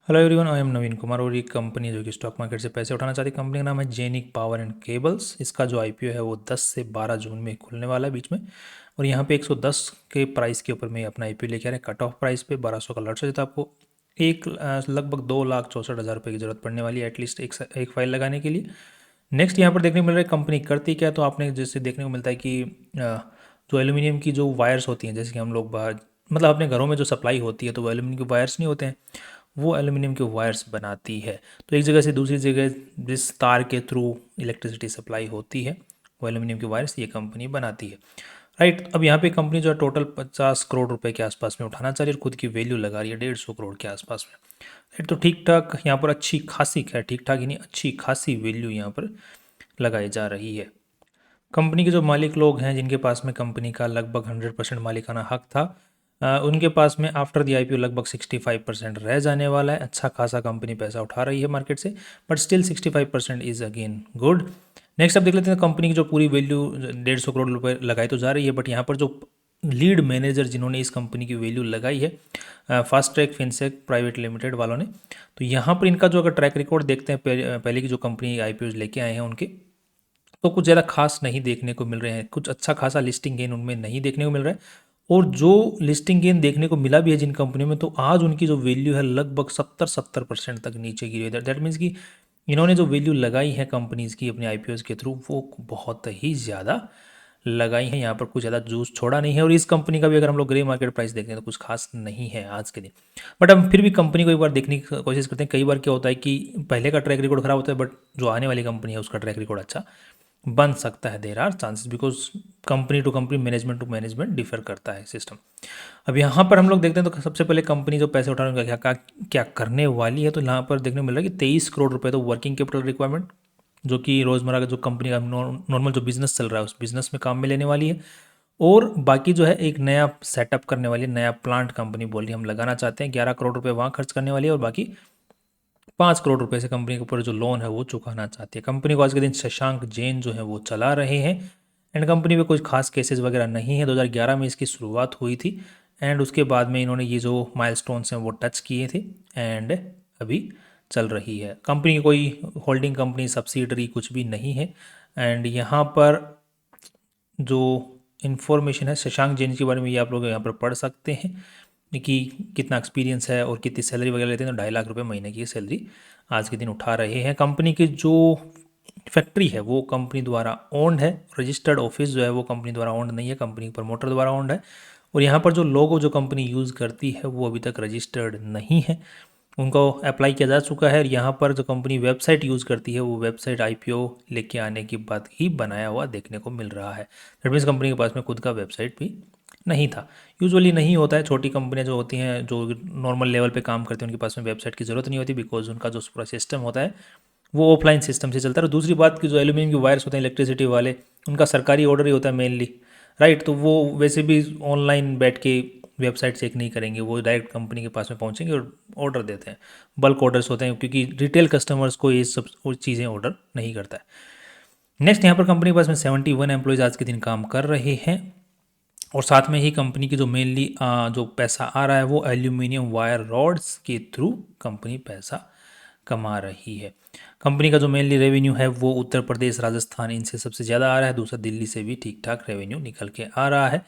Hello everyone, I am नवीन कुमार और ये company जो कि स्टॉक मार्केट से पैसे उठाना चाहती है। कंपनी का नाम है जेनिक पावर एंड केबल्स। इसका जो आईपीओ है वो 10 से 12 जून में खुलने वाला है बीच में। और यहाँ पे 110 के प्राइस के ऊपर में अपना आईपीओ लेके आ रहे हैं। कट ऑफ प्राइस पे 1200 का लॉट से तो आपको लगभग 2,64,000 रुपये की जरूरत पड़ने वाली है एटलीस्ट एक फाइल लगाने के लिए। नेक्स्ट यहाँ पर देखने को मिल रहा है कंपनी करती क्या, तो आपने जैसे देखने को मिलता है कि जो एल्यूमिनियम की जो वायर्स होती हैं, जैसे कि हम लोग बाहर मतलब अपने घरों में जो सप्लाई होती है तो वो एल्यूमिनियम के वायर्स नहीं होते हैं, वो एल्यूमिनियम के वायर्स बनाती है। तो एक जगह से दूसरी जगह जिस तार के थ्रू इलेक्ट्रिसिटी सप्लाई होती है वो एल्यूमिनियम के वायर्स ये कंपनी बनाती है। राइट, अब यहाँ पे कंपनी जो है टोटल 50 करोड़ रुपए के आसपास में उठाना चाह रही है और खुद की वैल्यू लगा रही है 150 करोड़ के आसपास में। राइट, तो ठीक ठाक यहाँ पर अच्छी खासी, खैर ठीक ठाक ही नहीं, अच्छी खासी वैल्यू यहाँ पर लगाई जा रही है। कंपनी के जो मालिक लोग हैं जिनके पास में कंपनी का लगभग 100% मालिकाना हक था, उनके पास में आफ्टर दी आईपीओ लगभग 65% रह जाने वाला है। अच्छा खासा कंपनी पैसा उठा रही है मार्केट से, but still 65% is again good. Next अब देख लेते हैं कंपनी की जो पूरी वैल्यू 150 करोड़ रुपए लगाई तो जा रही है, बट यहाँ पर जो लीड मैनेजर जिन्होंने इस कंपनी की वैल्यू लगाई है फास्ट ट्रैक फिनसेक प्राइवेट लिमिटेड वालों ने, तो यहाँ पर इनका जो अगर ट्रैक रिकॉर्ड देखते हैं पहले की जो कंपनी आईपीओ लेके आए हैं उनके, तो कुछ ज़्यादा खास नहीं देखने को मिल रहे हैं। कुछ अच्छा खासा लिस्टिंग गेन उनमें नहीं देखने को मिल रहा है। और जो लिस्टिंग गेन देखने को मिला भी है जिन कंपनियों में, तो आज उनकी जो वैल्यू है लगभग 70% तक नीचे गिरी है। दैट मीन्स कि इन्होंने जो वैल्यू लगाई है कंपनीज की अपने आईपीओ के थ्रू वो बहुत ही ज़्यादा लगाई है। यहाँ पर कुछ ज़्यादा जूस छोड़ा नहीं है। और इस कंपनी का भी अगर हम लोग ग्रे मार्केट प्राइस देखते हैं तो कुछ खास नहीं है आज के दिन। बट हम फिर भी कंपनी को एक बार देखने की कोशिश करते हैं। कई बार क्या होता है कि पहले का ट्रैक रिकॉर्ड खराब होता है, बट जो आने वाली कंपनी है उसका ट्रैक रिकॉर्ड अच्छा बन सकता है। There are chances, because company to company, management to management differ करता है सिस्टम। अब यहाँ पर हम लोग देखते हैं तो सबसे पहले कंपनी जो पैसे उठाने का क्या करने वाली है, तो यहाँ पर देखने को मिल रहा है कि 23 करोड़ रुपए तो वर्किंग कैपिटल रिक्वायरमेंट, जो कि रोज़मर्रा का जो कंपनी का नॉर्मल जो बिजनेस चल रहा है उस बिजनेस में काम में लेने वाली है। और बाकी जो है एक नया सेटअप करने वाली है, नया प्लांट कंपनी बोल रही है हम लगाना चाहते हैं, 11 करोड़ रुपए वहाँ खर्च करने वाली है और बाकी 5 करोड़ रुपए से कंपनी के ऊपर जो लोन है वो चुकाना चाहती है। कंपनी को आज के दिन शशांक जैन जो है वो चला रहे हैं। एंड कंपनी में कोई खास केसेस वगैरह नहीं है। 2011 में इसकी शुरुआत हुई थी एंड उसके बाद में इन्होंने ये जो माइलस्टोन्स हैं वो टच किए थे एंड अभी चल रही है। कंपनी की कोई होल्डिंग कंपनी सब्सिडरी कुछ भी नहीं है। एंड यहाँ पर जो इन्फॉर्मेशन है शशांक जैन के बारे में ये आप लोग यहाँ पर पढ़ सकते हैं कि कितना एक्सपीरियंस है और कितनी सैलरी वगैरह लेते हैं। तो 2.5 लाख रुपए महीने की सैलरी आज के दिन उठा रहे हैं। कंपनी की जो फैक्ट्री है वो कंपनी द्वारा ओन्ड है। रजिस्टर्ड ऑफिस जो है वो कंपनी द्वारा ओन्ड नहीं है, कंपनी प्रमोटर द्वारा ओन्ड है। और यहाँ पर जो लोगो जो कंपनी यूज़ करती है वो अभी तक रजिस्टर्ड नहीं है, उनको अप्लाई किया जा चुका है। और यहाँ पर जो कंपनी वेबसाइट यूज़ करती है वो वेबसाइट आईपीओ लेके आने के बाद ही बनाया हुआ देखने को मिल रहा है। दैट मीन्स कंपनी के पास में खुद का वेबसाइट भी नहीं था। यूजुअली नहीं होता है, छोटी कंपनियां जो होती हैं जो नॉर्मल लेवल पे काम करती हैं उनके पास में वेबसाइट की ज़रूरत नहीं होती, बिकॉज उनका जो पूरा सिस्टम होता है वो ऑफलाइन सिस्टम से चलता है। और दूसरी बात कि जो एल्यूमिनियम के वायर्स होते हैं इलेक्ट्रिसिटी वाले, उनका सरकारी ऑर्डर ही होता है मेनली। राइट, तो वो वैसे भी ऑनलाइन बैठ के वेबसाइट चेक नहीं करेंगे, वो डायरेक्ट कंपनी के पास में पहुंचेंगे और ऑर्डर देते हैं। बल्क ऑर्डर्स होते हैं क्योंकि रिटेल कस्टमर्स को ये सब चीज़ें ऑर्डर नहीं करता है। नेक्स्ट यहाँ पर कंपनी के पास में 71 एम्प्लॉयज़ आज के दिन काम कर रहे हैं। और साथ में ही कंपनी की जो मेनली जो पैसा आ रहा है वो एल्यूमिनियम वायर रॉड्स के थ्रू कंपनी पैसा कमा रही है। कंपनी का जो मेनली रेवेन्यू है वो उत्तर प्रदेश, राजस्थान इनसे सबसे ज़्यादा आ रहा है। दूसरा दिल्ली से भी ठीक ठाक रेवेन्यू निकल के आ रहा है।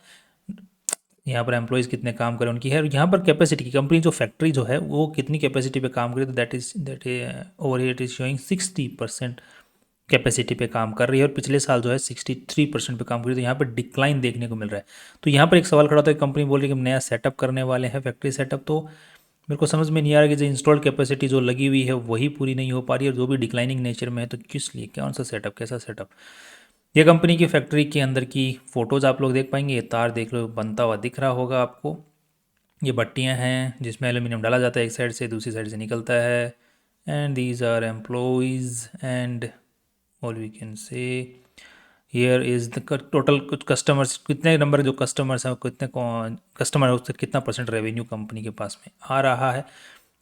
यहाँ पर एम्प्लॉयज़ कितने काम करें उनकी है। और यहाँ पर कैपेसिटी की कंपनी जो फैक्ट्री जो है वो कितनी कैपेसिटी पे काम करे, तो that over it is showing 60% capacity पे काम कर रही है। और पिछले साल जो है 63% पे काम कर रही है। तो यहाँ पर डिक्लाइन देखने को मिल रहा है। तो यहाँ पर एक सवाल खड़ा होता है, कंपनी बोल रही है कि हम नया सेटअप करने वाले हैं फैक्ट्री सेटअप, तो मेरे को समझ में नहीं आ रहा कि जो इंस्टॉल्ड कैपेसिटी जो लगी हुई है वही पूरी नहीं हो पा रही है और जो भी डिक्लाइनिंग नेचर में है, तो किस लिए, कौन सा सेटअप, कैसा सेटअप। ये कंपनी की फैक्ट्री के अंदर की फ़ोटोज़ आप लोग देख पाएंगे। ये तार देख लो बनता हुआ दिख रहा होगा आपको। ये भट्टियाँ हैं जिसमें एल्यूमिनियम डाला जाता है, एक साइड से दूसरी साइड से निकलता है। And these are employees and all we can say here is the total कुछ कस्टमर्स, कितने नंबर जो कस्टमर्स हैं, कितने कस्टमर उससे कितना परसेंट रेवेन्यू कंपनी के पास में आ रहा है।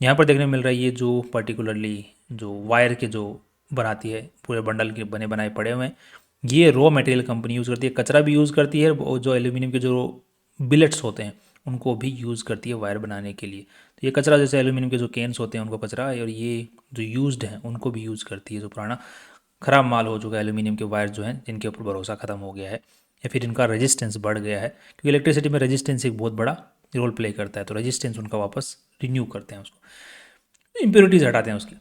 यहाँ पर देखने को मिल रहा है ये जो पर्टिकुलरली जो वायर के जो बनाती है पूरे बंडल के बने बनाए पड़े हुए हैं, ये रॉ मटेरियल कंपनी यूज़ करती है। कचरा भी यूज़ करती है और जो एल्यूमिनियम के जो बिलेट्स होते हैं उनको भी यूज़ करती है वायर बनाने के लिए। तो ये कचरा जैसे एल्यूमिनियम के जो कैंस होते हैं उनको कचरा, और ये जो यूज्ड हैं उनको भी यूज़ करती है, जो पुराना ख़राब माल हो चुका है एल्यूमिनियम के वायर जो हैं, जिनके ऊपर भरोसा ख़त्म हो गया है या फिर इनका रेजिस्टेंस बढ़ गया है, क्योंकि इलेक्ट्रिसिटी में रेजिस्टेंस एक बहुत बड़ा रोल प्ले करता है। तो रेजिस्टेंस उनका वापस रिन्यू करते हैं, उसको इम्प्योरिटीज़ हटाते हैं उसकी,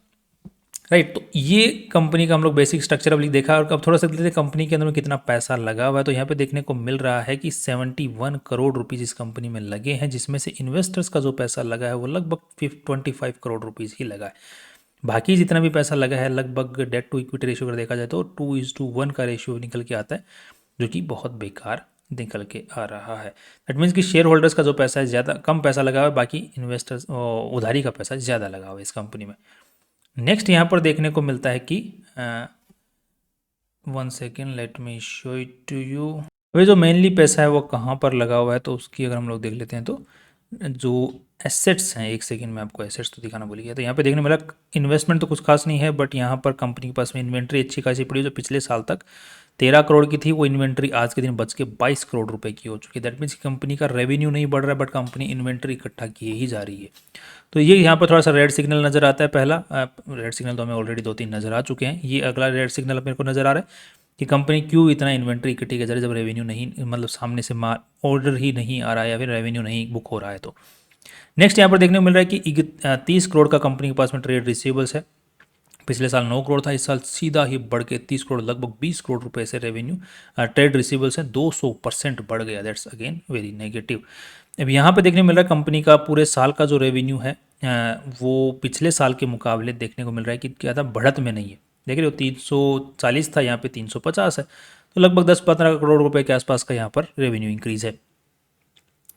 राइट। तो ये कंपनी का हम लोग बेसिक स्ट्रक्चर अब देखा, और अब थोड़ा सा देखते हैं कंपनी के अंदर में कितना पैसा लगा हुआ है। तो यहाँ पे देखने को मिल रहा है कि 71 करोड़ रुपीज़ इस कंपनी में लगे हैं, जिसमें से इन्वेस्टर्स का जो पैसा लगा है वो लगभग 25 करोड़ रुपीज़ ही लगा है। बाकी जितना भी पैसा लगा है लगभग डेट टू इक्विटी रेशियो अगर देखा जाए तो 2:1 का रेशियो निकल के आता है, जो कि बहुत बेकार निकल के आ रहा है। दैट मीन्स कि शेयर होल्डर्स का जो पैसा है ज़्यादा, कम पैसा लगा हुआ है, बाकी इन्वेस्टर्स उधारी का पैसा ज़्यादा लगा हुआ है इस कंपनी में। नेक्स्ट यहाँ पर देखने को मिलता है कि 1 second, let me show it to you. वे जो मेनली पैसा है वो कहाँ पर लगा हुआ है, तो उसकी अगर हम लोग देख लेते हैं तो जो एसेट्स हैं, 1 सेकेंड में आपको एसेट्स तो दिखाना भूल गया। तो यहाँ पे देखने मिला इन्वेस्टमेंट तो कुछ खास नहीं है, बट यहाँ पर कंपनी के पास में इन्वेंट्री अच्छी खासी पड़ी, जो पिछले साल तक 13 करोड़ की थी, वो इन्वेंट्री आज के दिन बच के 22 करोड़ रुपए की हो चुकी है। दैट मीन्स कंपनी का रेवेन्यू नहीं बढ़ रहा है, बट कंपनी इन्वेंट्री इकट्ठा किए ही जा रही है। तो ये यहाँ पर थोड़ा सा रेड सिग्नल नज़र आता है। पहला रेड सिग्नल तो हमें ऑलरेडी 2-3 नज़र आ चुके हैं, ये अगला रेड सिग्नल मेरे को नज़र आ रहा है कि कंपनी क्यों इतना इन्वेंट्री इकट्ठी कर रही है जब रेवेन्यू नहीं, मतलब सामने से ऑर्डर ही नहीं आ रहा है या फिर रेवेन्यू नहीं बुक हो रहा है। तो नेक्स्ट यहाँ पर देखने को मिल रहा है कि 30 करोड़ का कंपनी के पास में ट्रेड रिसीवेबल्स है। पिछले साल 9 करोड़ था, इस साल सीधा ही बढ़ के 30 करोड़, लगभग 20 करोड़ रुपए से रेवेन्यू ट्रेड रिसीवेबल्स है, 200% बढ़ गया। That's again very negative. अब यहाँ पे देखने को मिल रहा है कंपनी का पूरे साल का जो रेवेन्यू है वो पिछले साल के मुकाबले देखने को मिल रहा है कि क्या था, बढ़त में नहीं है। देख रहे हो 340 था, यहाँ पे 350 है, तो लगभग 10-15 करोड़ रुपए के आसपास का यहाँ पर रेवेन्यू इंक्रीज है,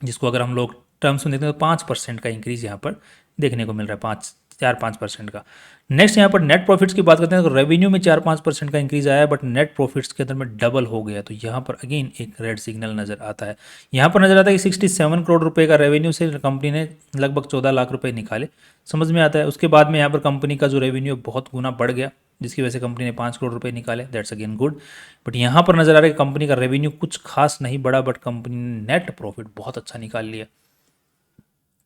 जिसको अगर हम लोग टर्म्स में देखते हैं तो 5% का इंक्रीज यहाँ पर देखने को मिल रहा है, 4-5% का। नेक्स्ट यहाँ पर नेट प्रॉफिट्स की बात करते हैं तो रेवेन्यू में 4-5% का इंक्रीज आया है, बट नेट प्रॉफिट्स के अंदर में डबल हो गया। तो यहाँ पर अगेन एक रेड सिग्नल नज़र आता है। यहाँ पर नज़र आता है कि 67 करोड़ रुपए का रेवेन्यू से कंपनी ने लगभग 14 लाख रुपए निकाले, समझ में आता है। उसके बाद में यहाँ पर कंपनी का जो रेवेन्यू बहुत गुना बढ़ गया, जिसकी वजह से कंपनी ने 5 करोड़ रुपए निकाले। That's again good. बट यहाँ पर नज़र आ रहा है कि कंपनी का रेवेन्यू कुछ खास नहीं बढ़ा, बट कंपनी ने नेट प्रॉफिट बहुत अच्छा निकाल लिया,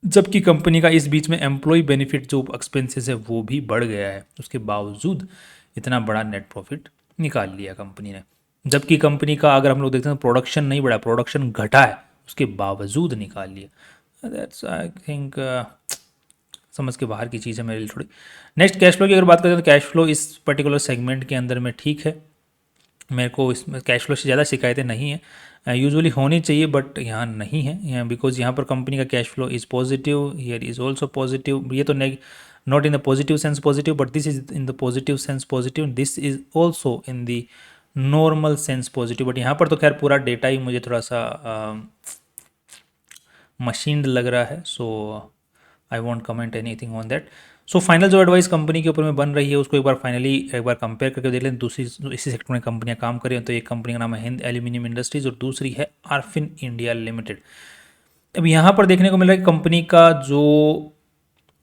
जबकि कंपनी का इस बीच में एम्प्लॉय बेनिफिट जो एक्सपेंसेस है वो भी बढ़ गया है। उसके बावजूद इतना बड़ा नेट प्रॉफिट निकाल लिया कंपनी ने। जबकि कंपनी का अगर हम लोग देखते हैं प्रोडक्शन नहीं बढ़ा, प्रोडक्शन घटा है, उसके बावजूद निकाल लिया। दैट्स आई थिंक समझ के बाहर की चीज़ है मेरे लिए थोड़ी। नेक्स्ट कैश फ्लो की अगर बात करें तो कैश फ्लो इस पर्टिकुलर सेगमेंट के अंदर में ठीक है, मेरे को इसमें कैश फ्लो से ज़्यादा शिकायतें नहीं हैं। यूजुअली होनी चाहिए बट यहाँ नहीं है, यहाँ बिकॉज यहाँ पर कंपनी का cash flow is positive, here is also positive. ये तो not in the positive sense positive, but this is in the positive sense positive, this is also in the normal sense positive. But यहाँ पर तो खैर पूरा data ही मुझे थोड़ा सा मशीन्ड लग रहा है, so I won't comment anything on that. So final जो एडवाइस कंपनी के ऊपर में बन रही है उसको एक बार फाइनली एक बार कंपेयर करके देख लें। दूसरी इसी सेक्टर में कंपनियां काम कर रही हैं, तो एक कंपनी का नाम है हिंद एल्यूमिनियम इंडस्ट्रीज और दूसरी है आर्फिन इंडिया लिमिटेड। अब यहाँ पर देखने को मिल रहा है कि कंपनी का जो,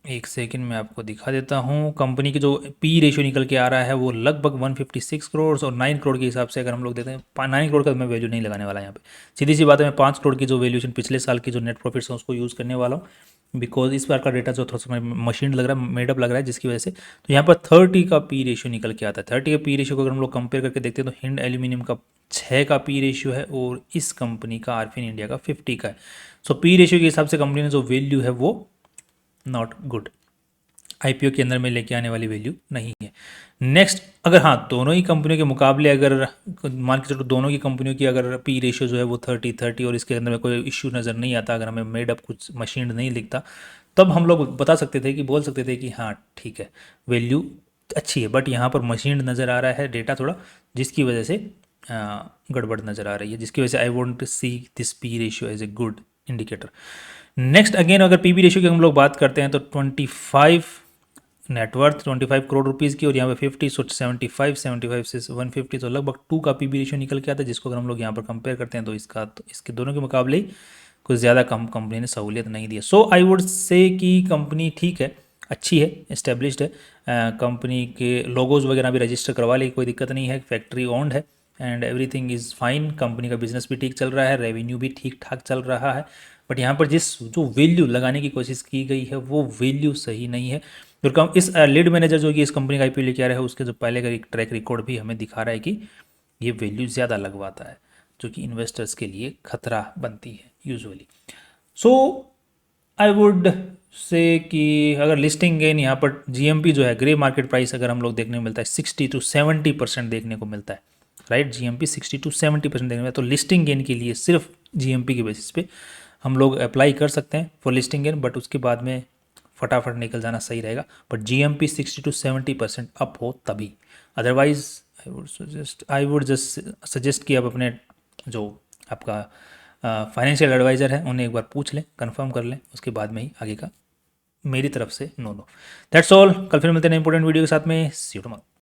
एक सेकंड में आपको दिखा देता हूँ, कंपनी की जो पी रेशियो निकल के आ रहा है वो लगभग 156 करोड़ और 9 करोड़ के हिसाब से अगर हम लोग देते हैं 9 करोड़ का मैं वैल्यू नहीं लगाने वाला यहाँ पे। सीधी सी बात है, मैं 5 करोड़ की जो वैल्यूशन पिछले साल की जो नेट प्रॉफिट्स है उसको यूज़ करने वाला हूँ, बिकॉज इस बार का डेटा जो थोड़ा सा मशीन लग रहा है, मेडअप लग रहा है, जिसकी वजह से तो यहाँ पर 30 का पी रेशियो निकल के आता है। 30 का पी रेशियो को अगर हम लोग कंपेयर करके देखते हैं तो हिंद एल्यूमिनियम का 6 का पी रेशियो है और इस कंपनी का आर्फिन इंडिया का 50 का है। सो पी रेशियो के हिसाब से कंपनी ने जो वैल्यू है वो नॉट गुड, आईपीओ के अंदर में लेके आने वाली वैल्यू नहीं है। नेक्स्ट अगर हाँ दोनों ही कंपनियों के मुकाबले अगर मान के चलो दोनों की कंपनियों की अगर पी रेशियो जो है वो 30 और इसके अंदर में कोई इश्यू नज़र नहीं आता, अगर हमें मेड अप कुछ मशीन नहीं लिखता, तब हम लोग बता सकते थे कि बोल सकते थे कि हाँ ठीक है वैल्यू अच्छी है। बट यहाँ पर मशीन नज़र आ रहा है डेटा थोड़ा, जिसकी वजह से गड़बड़ नज़र आ रही है, जिसकी वजह से I want to see this P ratio as a good indicator. Next again अगर पी बी रेशियो की हम लोग बात करते हैं तो 25 नेटवर्थ 25 करोड़ रुपीज़ की और यहाँ पे 50, सो 75 से 150, तो लगभग 2 का पी बी रेशियो निकल के आता है, जिसको अगर हम लोग यहाँ पर कंपेयर करते हैं तो इसके दोनों के मुकाबले ही कुछ ज़्यादा कम कंपनी ने सहूलियत नहीं दी है। सो आई वुड से कि कंपनी ठीक है, अच्छी है, इस्टेब्लिश्ड है, कंपनी के लोगोज वगैरह भी रजिस्टर करवा ली, कोई दिक्कत नहीं है, फैक्ट्री ओन्ड है and everything is fine. Company का बिजनेस भी ठीक चल रहा है, रेवेन्यू भी ठीक ठाक चल रहा है, बट यहाँ पर जिस जो वैल्यू लगाने की कोशिश की गई है वो वैल्यू सही नहीं है। और कम इस लीड मैनेजर जो कि इस कंपनी का आईपीओ लेके आ रहा है उसके जो पहले का एक ट्रैक रिकॉर्ड भी हमें दिखा रहा है कि ये वैल्यू ज़्यादा लगवाता है, जो कि इन्वेस्टर्स के लिए खतरा बनती है usually. So I would say कि अगर लिस्टिंग गेन यहाँ पर जीएमपी जो है ग्रे मार्केट प्राइस अगर हम लोग देखने को मिलता है 60 to 70% देखने को मिलता है, राइट। जीएमपी 60 to 70% देखने को मिलता है, तो लिस्टिंग गेन के लिए सिर्फ जीएमपी के बेसिस पे हम लोग अप्लाई कर सकते हैं फॉर लिस्टिंग गेन, बट उसके बाद में फटाफट निकल जाना सही रहेगा। बट जीएमपी 60 to 70% अप हो तभी, otherwise I would just suggest कि आप अपने जो आपका फाइनेंशियल एडवाइज़र है उन्हें एक बार पूछ लें, कंफर्म कर लें, उसके बाद में ही आगे का मेरी तरफ से नो दैट्स ऑल। कल फिर मिलते हैं इंपॉर्टेंट वीडियो के साथ में। सी यू टुमारो।